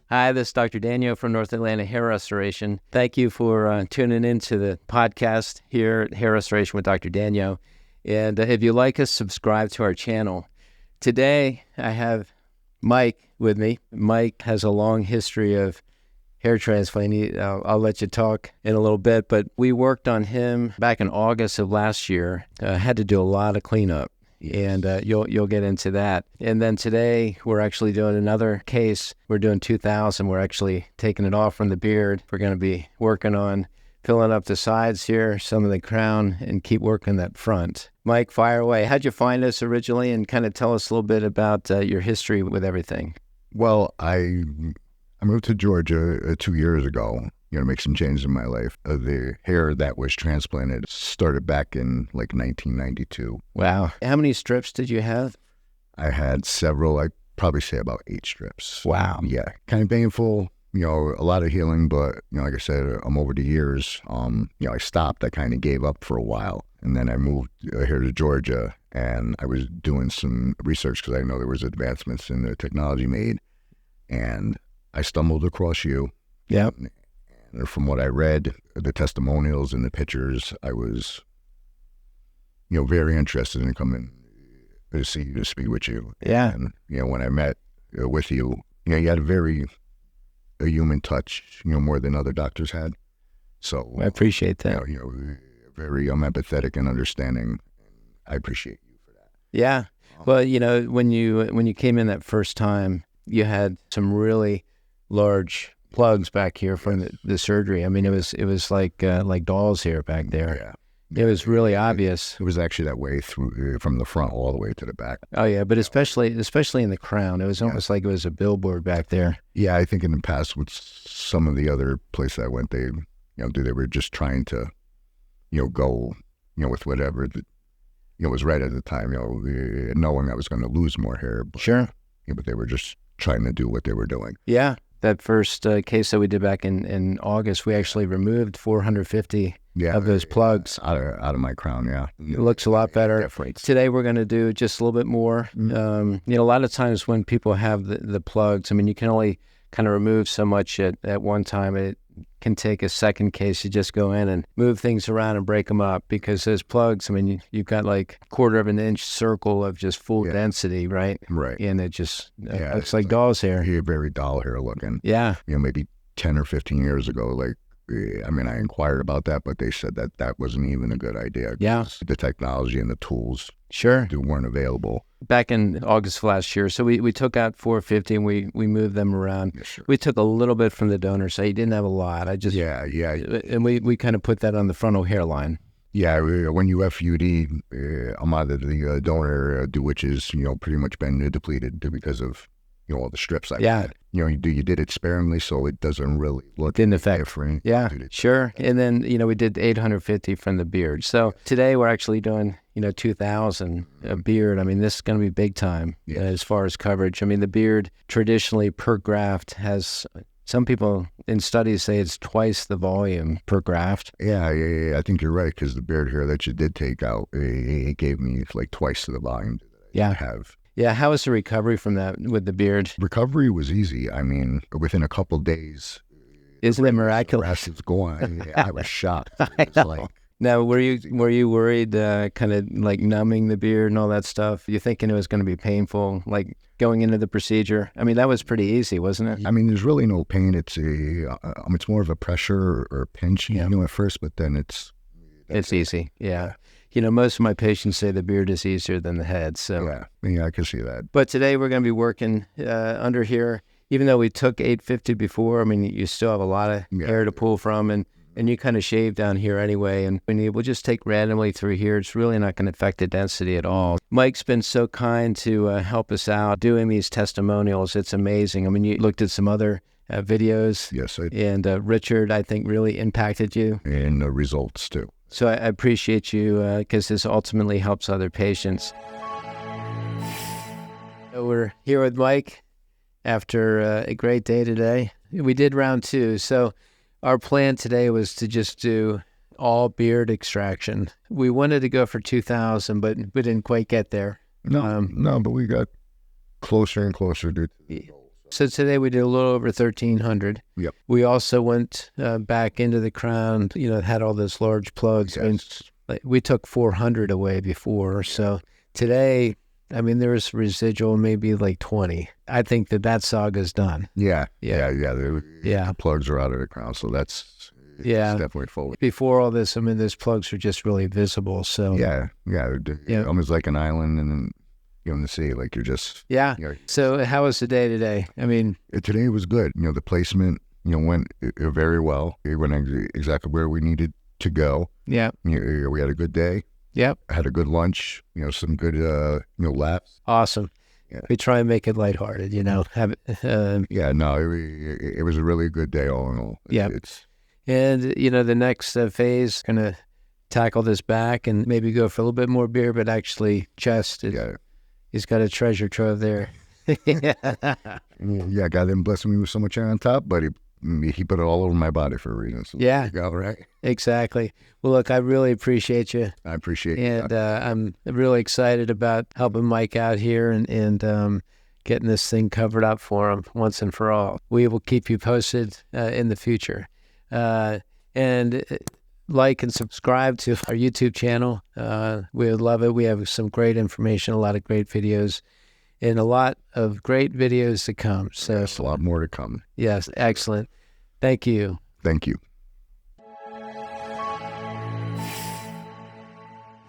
Hi, this is Dr. Danyo from North Atlanta Hair Restoration. Thank you for tuning in to the podcast here at Hair Restoration with Dr. Danyo. And if you like us, subscribe to our channel. Today, I have Mike with me. Mike has a long history of hair transplant. I'll let you talk in a little bit, but we worked on him back in August of last year. Had to do a lot of cleanup. And you'll get into that. And then today we're actually doing another case. We're doing 2000. We're actually taking it off from the beard. We're going to be working on filling up the sides here, some of the crown, and keep working that front. Mike, fire away. How'd you find us originally, and kind of tell us a little bit about your history with everything? Well, I moved to Georgia 2 years ago. Make some changes in my life. The hair that was transplanted started back in like 1992. Wow. How many strips did you have? I had several. I'd probably say about 8 strips. Wow. Yeah. Kind of painful, a lot of healing, but, like I said, I'm over the years. I stopped. I kind of gave up for a while. And then I moved here to Georgia, and I was doing some research because I know there was advancements in the technology made. And I stumbled across you. Yep. And from what I read, the testimonials and the pictures, I was, very interested in coming to see you, to speak with you. Yeah. And, when I met with you, you had a human touch, more than other doctors had. So I appreciate that. Very empathetic and understanding. I appreciate you for that. Yeah. Well, when you came in that first time, you had some really large plugs back here from the surgery. I mean, it was like dolls here back there. Yeah. It was really obvious. It was actually that way through from the front all the way to the back. Oh yeah, but especially in the crown, it was almost like it was a billboard back there. Yeah, I think in the past with some of the other places I went, they were just trying to, go, with whatever was right at the time. Knowing I was going to lose more hair. But, sure. But they were just trying to do what they were doing. Yeah. That first case that we did back in August, we actually removed 450 of those plugs out of my crown. Yeah, it looks a lot better. Definitely. Today we're going to do just a little bit more. Mm-hmm. A lot of times when people have the plugs, I mean, you can only kind of remove so much at one time. It can take a second case. You just go in and move things around and break them up, because those plugs, I mean, you've got like 1/4 of an inch circle of just full density, right? Right. And it just looks like doll's hair. You're very doll hair looking. Yeah. Maybe 10 or 15 years ago, I inquired about that, but they said that wasn't even a good idea. Yeah. The technology and the tools weren't available. Back in August of last year, so we took out 450 and we moved them around. Yeah, sure. We took a little bit from the donor, so he didn't have a lot. And we kind of put that on the frontal hairline. Yeah, when you FUD, I'm out of the donor, which is pretty much been depleted because of all the strips I had. You did it sparingly, so it doesn't really look different. Yeah, sure. And then we did 850 from the beard. So today we're actually doing 2000 beard. I mean, this is going to be big time as far as coverage. I mean, the beard traditionally per graft has, some people in studies say it's twice the volume per graft. Yeah, I think you're right, because the beard hair that you did take out, it gave me like twice the volume that I have. Yeah, how was the recovery from that with the beard? Recovery was easy. I mean, within a couple of days. Isn't it miraculous? The rest is gone. I was shocked. I know. Now, were you worried, kind of like numbing the beard and all that stuff? You thinking it was going to be painful, like going into the procedure? I mean, that was pretty easy, wasn't it? I mean, there's really no pain. It's more of a pressure or pinch, at first, but then it's easy. Yeah. Most of my patients say the beard is easier than the head. So yeah, I can see that. But today we're going to be working under here. Even though we took 850 before, I mean, you still have a lot of hair to pull from, and you kind of shave down here anyway. And we'll just take randomly through here. It's really not going to affect the density at all. Mike's been so kind to help us out doing these testimonials. It's amazing. I mean, you looked at some other videos. Yes, I did. And Richard, I think, really impacted you. And the results, too. So I appreciate you, because this ultimately helps other patients. So we're here with Mike after a great day today. We did round 2. So our plan today was to just do all beard extraction. We wanted to go for 2000, but we didn't quite get there. No, but we got closer and closer to the goal. So today we did a little over 1,300. Yep. We also went back into the crown, had all those large plugs. Yes. I mean, we took 400 away before. So today, there was residual, maybe like 20. I think that saga's done. Yeah. Yeah. The plugs are out of the crown, so it's definitely forward. Before all this, those plugs are just really visible. So Yeah. Almost like an island and in the sea, like you're just. Yeah. So how was the day today? Today was good. The placement, went very well. It went exactly where we needed to go. Yeah. We had a good day. Yep. Had a good lunch. Some good laughs. Awesome. Yeah. We try and make it lighthearted. Have it. It was a really good day all in all. Yeah. And the next phase, gonna tackle this back and maybe go for a little bit more beer, but actually chest. He's got a treasure trove there. Yeah, God didn't bless me with so much hair on top, but he put it all over my body for a reason. So yeah, all right. Exactly. Well, look, I really appreciate you. I appreciate you. And I'm really excited about helping Mike out here and getting this thing covered up for him once and for all. We will keep you posted in the future. And like and subscribe to our YouTube channel. We would love it. We have some great information, a lot of great videos, and a lot of great videos to come. So there's a lot more to come. Yes, excellent. Thank you. Thank you.